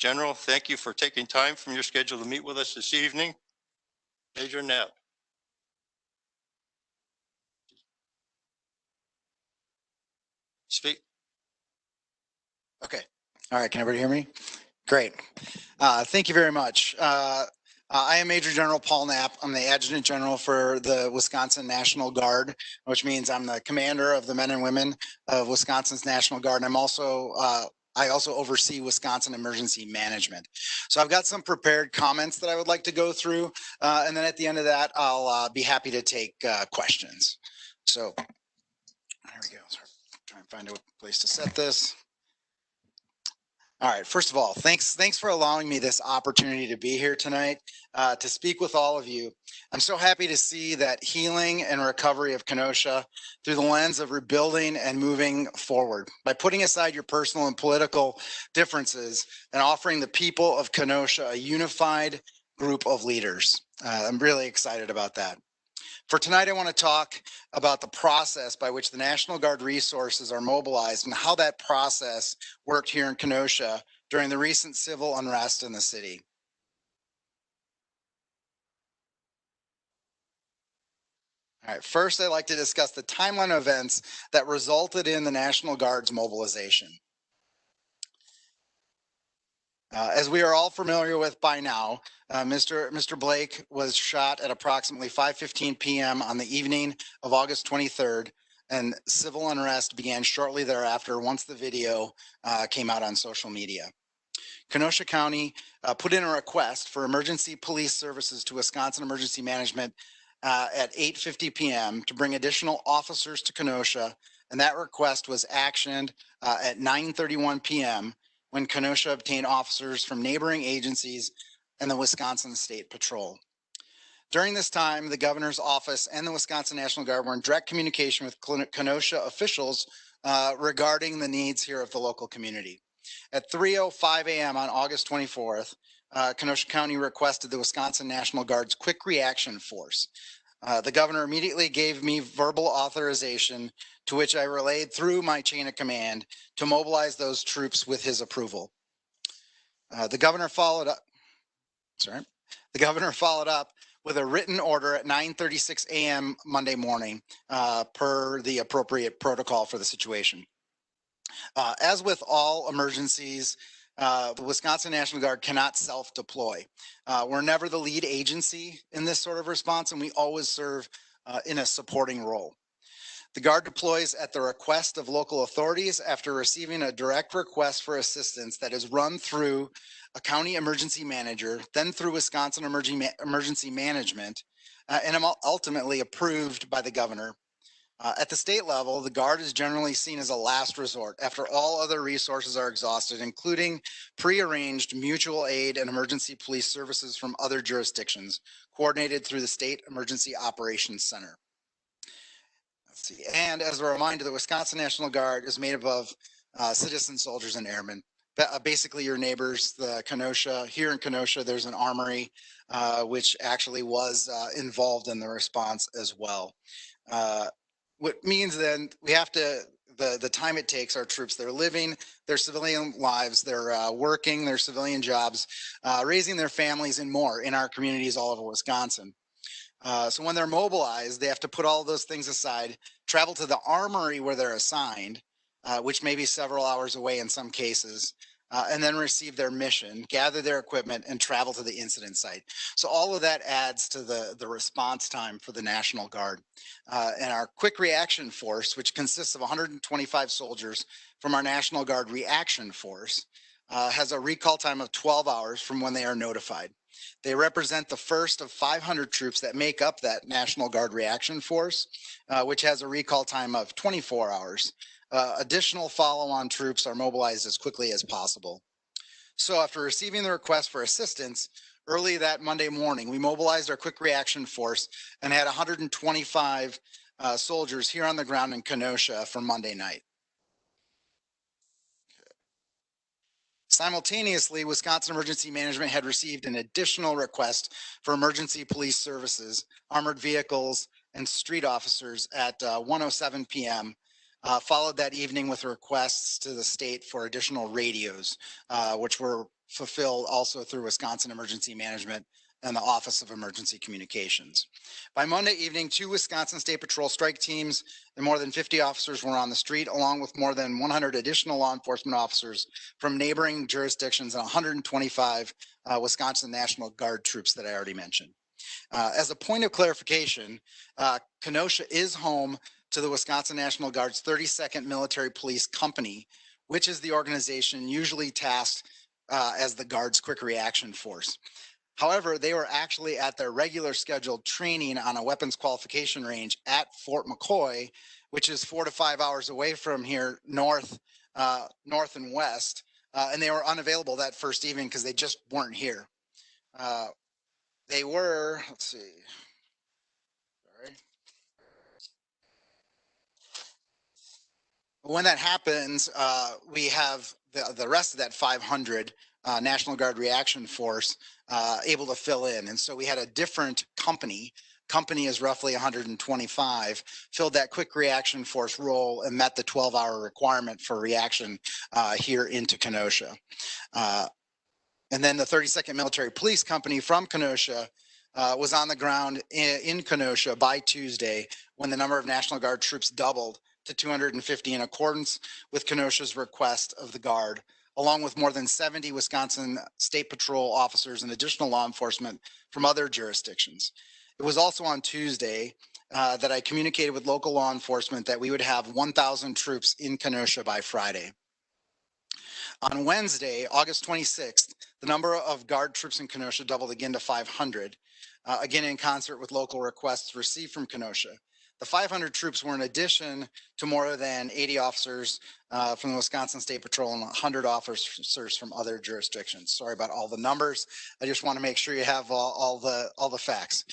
General, thank you for taking time from your schedule to meet with us this evening. Major Knapp. Speak. Okay. All right. Can everybody hear me? Great. Thank you very much. I am Major General Paul Knapp. I'm the Adjutant General for the Wisconsin National Guard, which means I'm the commander of the men and women of Wisconsin's National Guard. And I also oversee Wisconsin emergency management. So I've got some prepared comments that I would like to go through. And then at the end of that, I'll be happy to take questions. So there we go. Sorry, try and find a place to set this. All right. First of all, thanks for allowing me this opportunity to be here tonight to speak with all of you. I'm so happy to see that healing and recovery of Kenosha through the lens of rebuilding and moving forward by putting aside your personal and political differences and offering the people of Kenosha a unified group of leaders. I'm really excited about that. For tonight, I want to talk about the process by which the National Guard resources are mobilized and how that process worked here in Kenosha during the recent civil unrest in the city. All right, first, I'd like to discuss the timeline of events that resulted in the National Guard's mobilization. As we are all familiar with by now, Mr. Blake was shot at approximately 5:15 p.m. on the evening of August 23rd, and civil unrest began shortly thereafter once the video came out on social media. Kenosha County put in a request for emergency police services to Wisconsin Emergency Management at 8:50 p.m. to bring additional officers to Kenosha, and that request was actioned at 9:31 p.m. when Kenosha obtained officers from neighboring agencies and the Wisconsin State Patrol. During this time, the governor's office and the Wisconsin National Guard were in direct communication with Kenosha officials regarding the needs here of the local community. At 3:05 a.m. on August 24th, Kenosha County requested the Wisconsin National Guard's quick reaction force. The governor immediately gave me verbal authorization, to which I relayed through my chain of command to mobilize those troops with his approval. The governor followed up with a written order at 9:36 a.m. Monday morning, per the appropriate protocol for the situation. As with all emergencies, the Wisconsin National Guard cannot self-deploy. We're never the lead agency in this sort of response, and we always serve in a supporting role. The Guard deploys at the request of local authorities after receiving a direct request for assistance that is run through a county emergency manager, then through Wisconsin Emergency Management, and ultimately approved by the governor. At the state level, the Guard is generally seen as a last resort after all other resources are exhausted, including prearranged mutual aid and emergency police services from other jurisdictions, coordinated through the State Emergency Operations Center. Let's see. And as a reminder, the Wisconsin National Guard is made up of citizen soldiers and airmen. Basically your neighbors. Here in Kenosha, there's an armory, which actually was involved in the response as well. What means then we have to, the time it takes our troops, they're living their civilian lives, they're working their civilian jobs, raising their families and more in our communities all over Wisconsin. So when they're mobilized, they have to put all those things aside, travel to the armory where they're assigned, which may be several hours away in some cases, and then receive their mission, gather their equipment, and travel to the incident site. So all of that adds to the response time for the National Guard. And our quick reaction force, which consists of 125 soldiers from our National Guard reaction force, has a recall time of 12 hours from when they are notified. They represent the first of 500 troops that make up that National Guard reaction force, which has a recall time of 24 hours. Additional follow-on troops are mobilized as quickly as possible. So after receiving the request for assistance, early that Monday morning, we mobilized our quick reaction force and had 125 soldiers here on the ground in Kenosha for Monday night. Simultaneously, Wisconsin Emergency Management had received an additional request for emergency police services, armored vehicles, and street officers at 1:07 p.m. followed that evening with requests to the state for additional radios, which were fulfilled also through Wisconsin Emergency Management and the Office of Emergency Communications. By Monday evening, 2 Wisconsin State Patrol strike teams and more than 50 officers were on the street, along with more than 100 additional law enforcement officers from neighboring jurisdictions and 125 Wisconsin National Guard troops that I already mentioned. As a point of clarification, Kenosha is home to the Wisconsin National Guard's 32nd Military Police Company, which is the organization usually tasked as the Guard's quick reaction force. However, they were actually at their regular scheduled training on a weapons qualification range at Fort McCoy, which is 4 to 5 hours away from here, north and west, and they were unavailable that first evening because they just weren't here. They were, let's see, sorry. When that happens, we have the rest of that 500 National Guard reaction force able to fill in. And so we had a different company. Company is roughly 125, filled that quick reaction force role and met the 12-hour requirement for reaction here into Kenosha. And then the 32nd Military Police Company from Kenosha was on the ground in Kenosha by Tuesday when the number of National Guard troops doubled to 250 in accordance with Kenosha's request of the Guard, along with more than 70 Wisconsin State Patrol officers and additional law enforcement from other jurisdictions. It was also on Tuesday that I communicated with local law enforcement that we would have 1,000 troops in Kenosha by Friday. On Wednesday, August 26th, the number of Guard troops in Kenosha doubled again to 500, again in concert with local requests received from Kenosha. The 500 troops were in addition to more than 80 officers from the Wisconsin State Patrol and 100 officers from other jurisdictions. Sorry about all the numbers. I just want to make sure you have all the facts.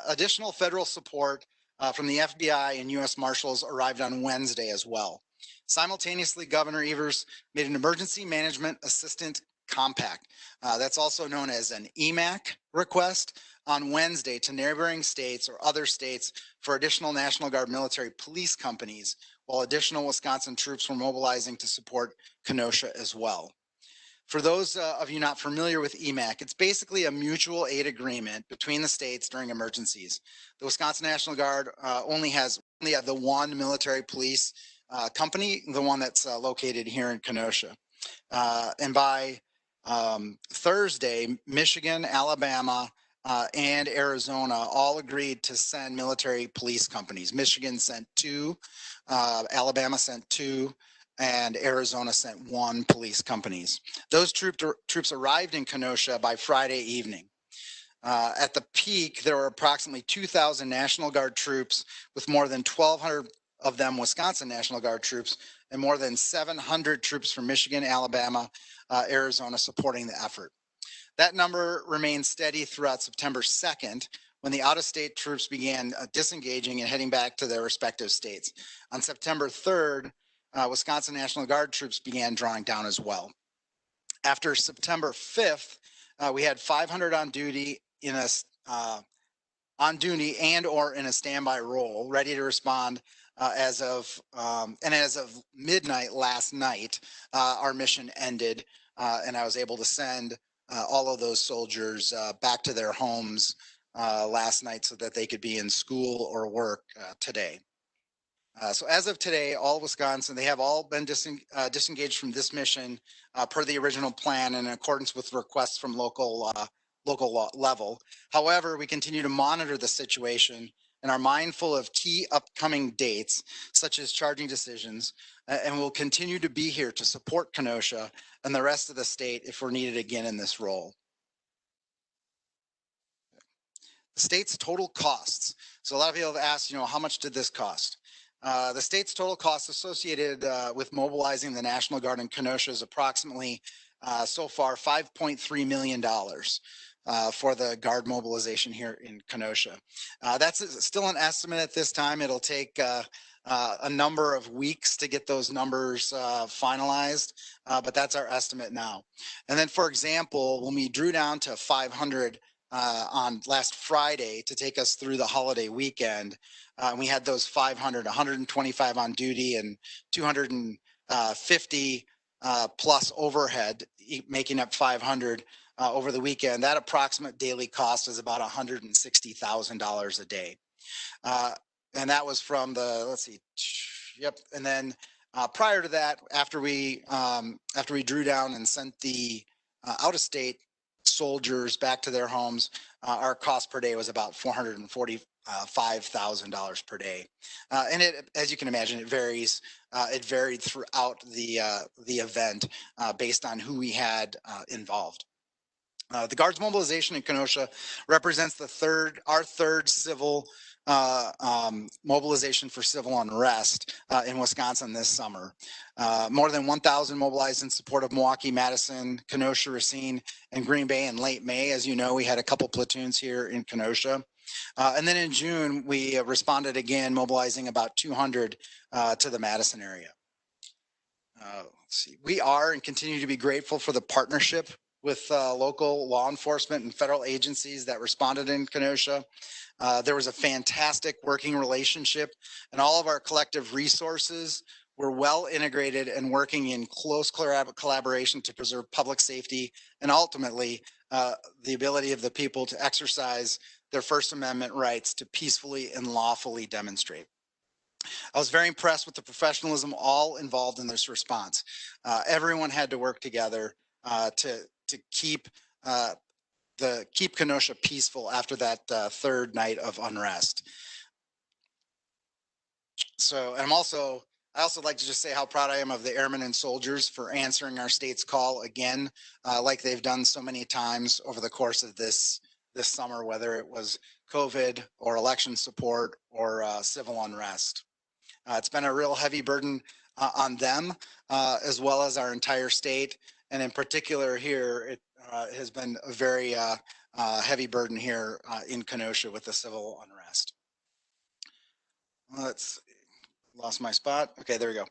Additional federal support from the FBI and U.S. Marshals arrived on Wednesday as well. Simultaneously, Governor Evers made an Emergency Management Assistant Compact, that's also known as an EMAC request, on Wednesday to neighboring states or other states for additional National Guard military police companies, while additional Wisconsin troops were mobilizing to support Kenosha as well. For those of you not familiar with EMAC, it's basically a mutual aid agreement between the states during emergencies. The Wisconsin National Guard only have the one military police company, the one that's located here in Kenosha. And by Thursday, Michigan, Alabama, and Arizona all agreed to send military police companies. Michigan sent 2, Alabama sent 2, and Arizona sent 1 police companies. Those troops arrived in Kenosha by Friday evening. At the peak, there were approximately 2,000 National Guard troops, with more than 1,200 of them Wisconsin National Guard troops, and more than 700 troops from Michigan, Alabama, Arizona supporting the effort. That number remained steady throughout September 2nd, when the out-of-state troops began disengaging and heading back to their respective states. On September 3rd, Wisconsin National Guard troops began drawing down as well. After September 5th, we had 500 on duty and or in a standby role, ready to respond as of midnight last night. Our mission ended, and I was able to send all of those soldiers back to their homes last night so that they could be in school or work today. So as of today, all Wisconsin, they have all been disengaged from this mission per the original plan in accordance with requests from local level. However, we continue to monitor the situation and are mindful of key upcoming dates, such as charging decisions, and will continue to be here to support Kenosha and the rest of the state if we're needed again in this role. The state's total costs. So a lot of people have asked, how much did this cost? The state's total costs associated with mobilizing the National Guard in Kenosha is approximately, so far, $5.3 million. For the Guard mobilization here in Kenosha. That's still an estimate at this time. It'll take a number of weeks to get those numbers finalized, but that's our estimate now. And then, for example, when we drew down to 500 on last Friday to take us through the holiday weekend. We had those 500, 125 on duty and 250 plus overhead, making up 500 over the weekend. That approximate daily cost is about $160,000 a day. And that was from the, let's see, yep. And then prior to that, after we drew down and sent the out of state soldiers back to their homes, our cost per day was about $445,000 per day. And it, as you can imagine, it varies. It varied throughout the event based on who we had involved. The Guards mobilization in Kenosha represents our third civil mobilization for civil unrest in Wisconsin this summer. More than 1,000 mobilized in support of Milwaukee, Madison, Kenosha, Racine, and Green Bay in late May. As you know, we had a couple platoons here in Kenosha. And then in June, we responded again, mobilizing about 200 to the Madison area. Let's see. We are and continue to be grateful for the partnership with local law enforcement and federal agencies that responded in Kenosha. There was a fantastic working relationship, and all of our collective resources were well integrated and working in close collaboration to preserve public safety and ultimately the ability of the people to exercise their First Amendment rights to peacefully and lawfully demonstrate. I was very impressed with the professionalism all involved in this response. Everyone had to work together to keep Kenosha peaceful after that third night of unrest. So, and I also like to just say how proud I am of the airmen and soldiers for answering our state's call again, like they've done so many times over the course of this summer, whether it was COVID or election support or civil unrest. It's been a real heavy burden on them, as well as our entire state. And in particular here, it has been a very heavy burden here in Kenosha with the civil unrest. Let's lost my spot. Okay, there we go.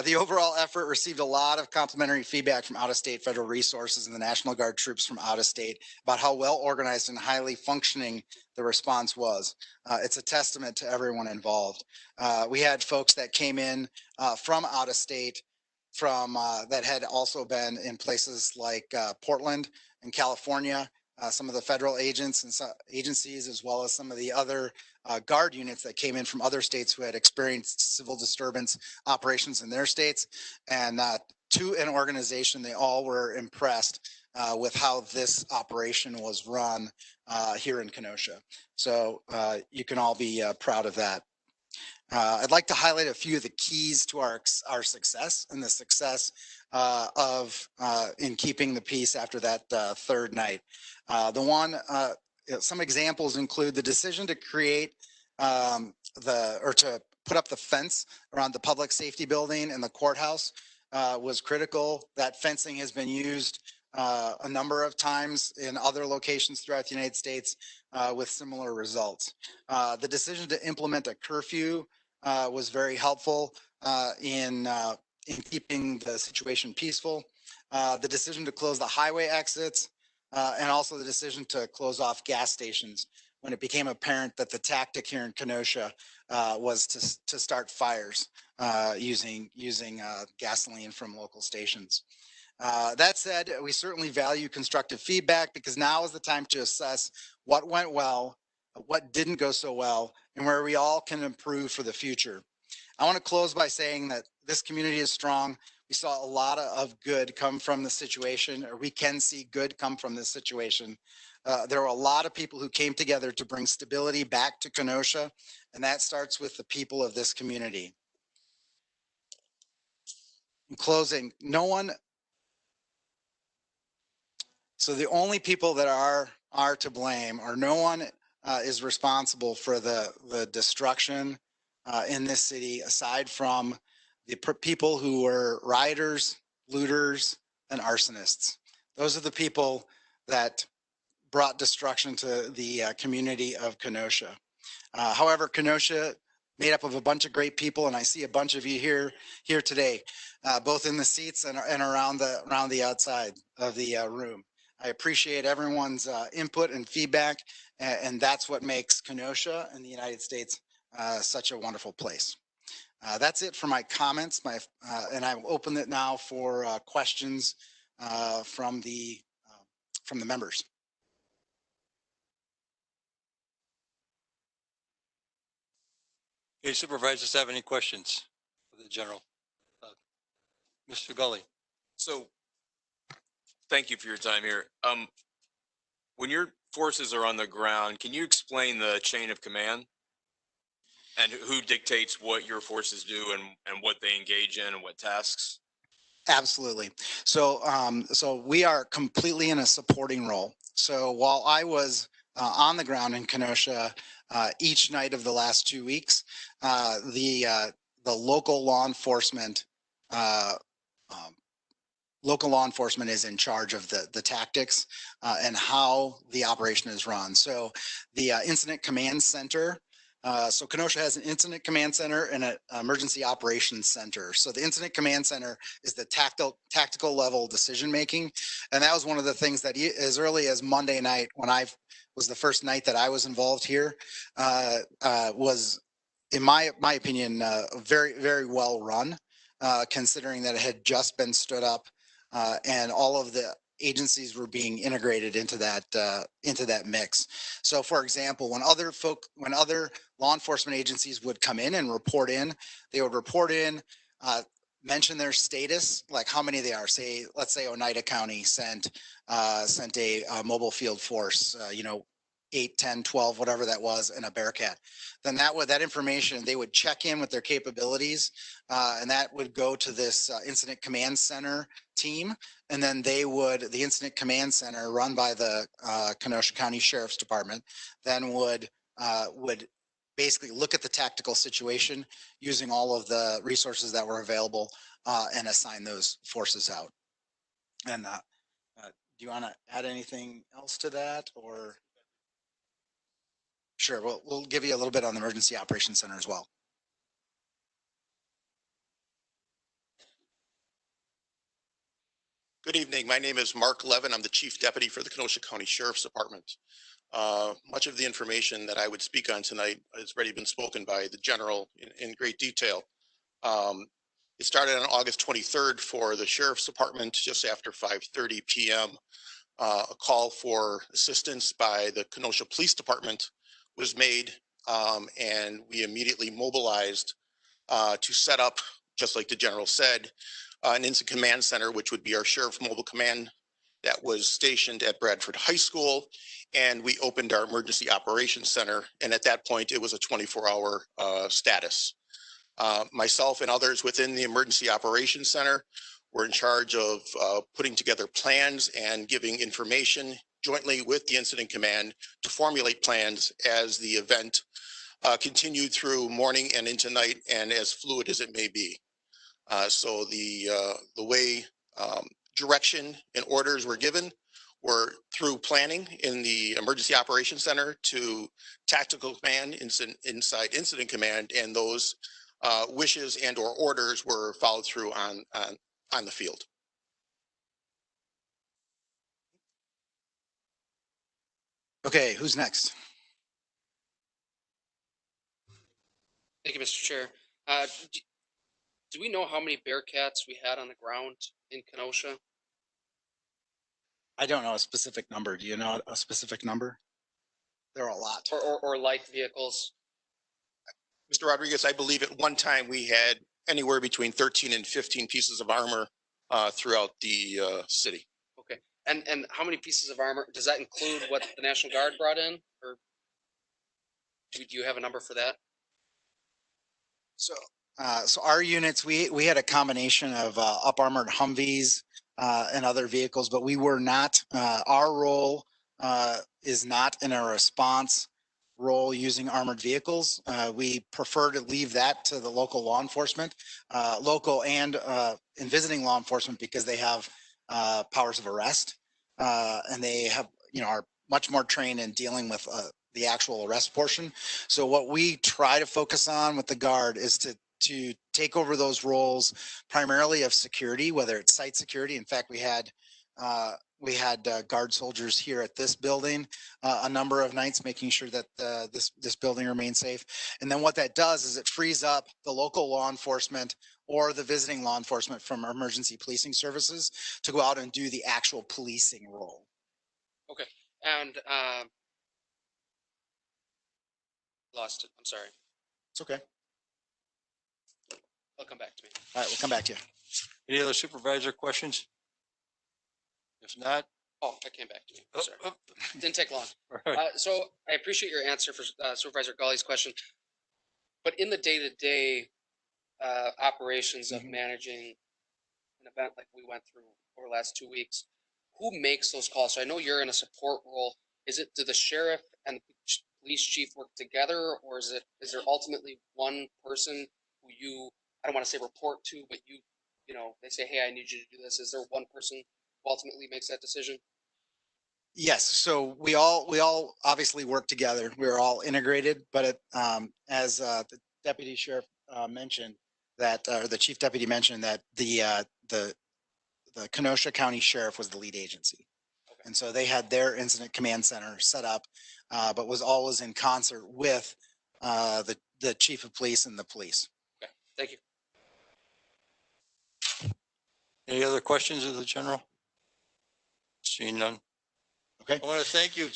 The overall effort received a lot of complimentary feedback from out-of-state federal resources and the National Guard troops from out-of-state about how well organized and highly functioning the response was. It's a testament to everyone involved. We had folks that came in from out-of-state that had also been in places like Portland and California, some of the federal agents and agencies, as well as some of the other Guard units that came in from other states who had experienced civil disturbance operations in their states. And to an organization, they all were impressed with how this operation was run here in Kenosha. So you can all be proud of that. I'd like to highlight a few of the keys to our success and the success in keeping the peace after that third night. Some examples include the decision to create to put up the fence around the public safety building and the courthouse was critical. That fencing has been used a number of times in other locations throughout the United States with similar results. The decision to implement a curfew was very helpful in keeping the situation peaceful. The decision to close the highway exits and also the decision to close off gas stations when it became apparent that the tactic here in Kenosha was to start fires using gasoline from local stations. That said, we certainly value constructive feedback because now is the time to assess what went well, what didn't go so well, and where we all can improve for the future. I want to close by saying that this community is strong. We saw a lot of good come from the situation, or we can see good come from this situation. There were a lot of people who came together to bring stability back to Kenosha, and that starts with the people of this community. In closing, so the only people that are to blame, or no one is responsible for the destruction in this city, aside from the people who were rioters, looters, and arsonists. Those are the people that brought destruction to the community of Kenosha. However, Kenosha, made up of a bunch of great people, and I see a bunch of you here today, both in the seats and around the outside of the room. I appreciate everyone's input and feedback, and that's what makes Kenosha and the United States such a wonderful place. That's it for my comments. And I will open it now for questions from the members. Any supervisors have any questions for the general? Mr. Gully. So, thank you for your time here. When your forces are on the ground, can you explain the chain of command and who dictates what your forces do and what they engage in and what tasks? Absolutely. So we are completely in a supporting role. So while I was on the ground in Kenosha each night of the last 2 weeks, the local law enforcement uh, um, local law enforcement is in charge of the tactics and how the operation is run. So the incident command center. So Kenosha has an incident command center and an emergency operations center. So the incident command center is the tactical level decision making, and that was one of the things that as early as Monday night, when I was the first night that I was involved here, was in my opinion very well run, considering that it had just been stood up and all of the agencies were being integrated into that mix. So, for example, when other law enforcement agencies would come in and report in, they would report in, mention their status, like how many they are. Say, let's say Oneida County sent a mobile field force, 8, 10, 12, whatever that was, and a Bearcat. Then that information, they would check in with their capabilities, and that would go to this incident command center team, and then the incident command center run by the Kenosha County Sheriff's Department then would basically look at the tactical situation using all of the resources that were available and assign those forces out. And do you want to add anything else to that, or? Sure, we'll give you a little bit on the Emergency Operations Center as well. Good evening. My name is Mark Levin. I'm the Chief Deputy for the Kenosha County Sheriff's Department. Much of the information that I would speak on tonight has already been spoken by the General in great detail. It started on August 23rd for the Sheriff's Department just after 5:30 p.m. A call for assistance by the Kenosha Police Department was made, and we immediately mobilized to set up, just like the General said, an incident command center, which would be our Sheriff Mobile Command that was stationed at Bradford High School. And we opened our Emergency Operations Center. And at that point, it was a 24-hour status. Myself and others within the Emergency Operations Center were in charge of putting together plans and giving information jointly with the Incident Command to formulate plans as the event continued through morning and into night and as fluid as it may be. So the way direction and orders were given were through planning in the Emergency Operations Center to Tactical Command, inside Incident Command, and those wishes and or orders were followed through on the field. Okay, who's next? Thank you, Mr. Chair. Do we know how many Bearcats we had on the ground in Kenosha? I don't know a specific number. Do you know a specific number? There are a lot. Or like vehicles? Mr. Rodriguez, I believe at one time we had anywhere between 13 and 15 pieces of armor throughout the city. Okay. And how many pieces of armor? Does that include what the National Guard brought in? Or do you have a number for that? So our units, we had a combination of up armored Humvees and other vehicles, but we were not. Our role is not in a response role using armored vehicles. We prefer to leave that to the local law enforcement, local and visiting law enforcement, because they have powers of arrest and they have are much more trained in dealing with the actual arrest portion. So what we try to focus on with the Guard is to take over those roles primarily of security, whether it's site security. In fact, we had We had guard soldiers here at this building a number of nights, making sure that this building remains safe. And then what that does is it frees up the local law enforcement or the visiting law enforcement from emergency policing services to go out and do the actual policing role. And lost it. I'm sorry. It's okay. It'll come back to me. All right, we'll come back to you. Any other supervisor questions? If not, Oh, that came back to me. I'm sorry. oh, Didn't take long. all right. So I appreciate your answer for Supervisor Gully's question. But in the day-to-day operations of Mhm. managing an event like we went through over the last 2 weeks, who makes those calls? So I know you're in a support role. Do the sheriff and the police chief work together, or is there ultimately one person who I don't want to say report to, but they say, hey, I need you to do this. Is there one person who ultimately makes that decision? Yes, so we all obviously work together. We're all integrated, but as the deputy sheriff mentioned that, or the chief deputy mentioned that the Kenosha County Sheriff was the lead agency. Okay. And so they had their incident command center set up, but was always in concert with the chief of police and the police. Okay, thank you. Any other questions of the general? Seeing none. Okay. I want to thank you,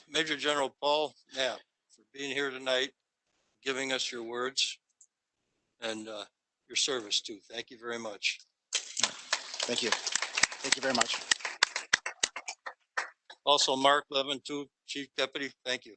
Major General Paul Knapp, for being here tonight, giving us your words and your service too. Thank you very much. Thank you. Thank you very much. Also, Mark Levin too, Chief Deputy. Thank you.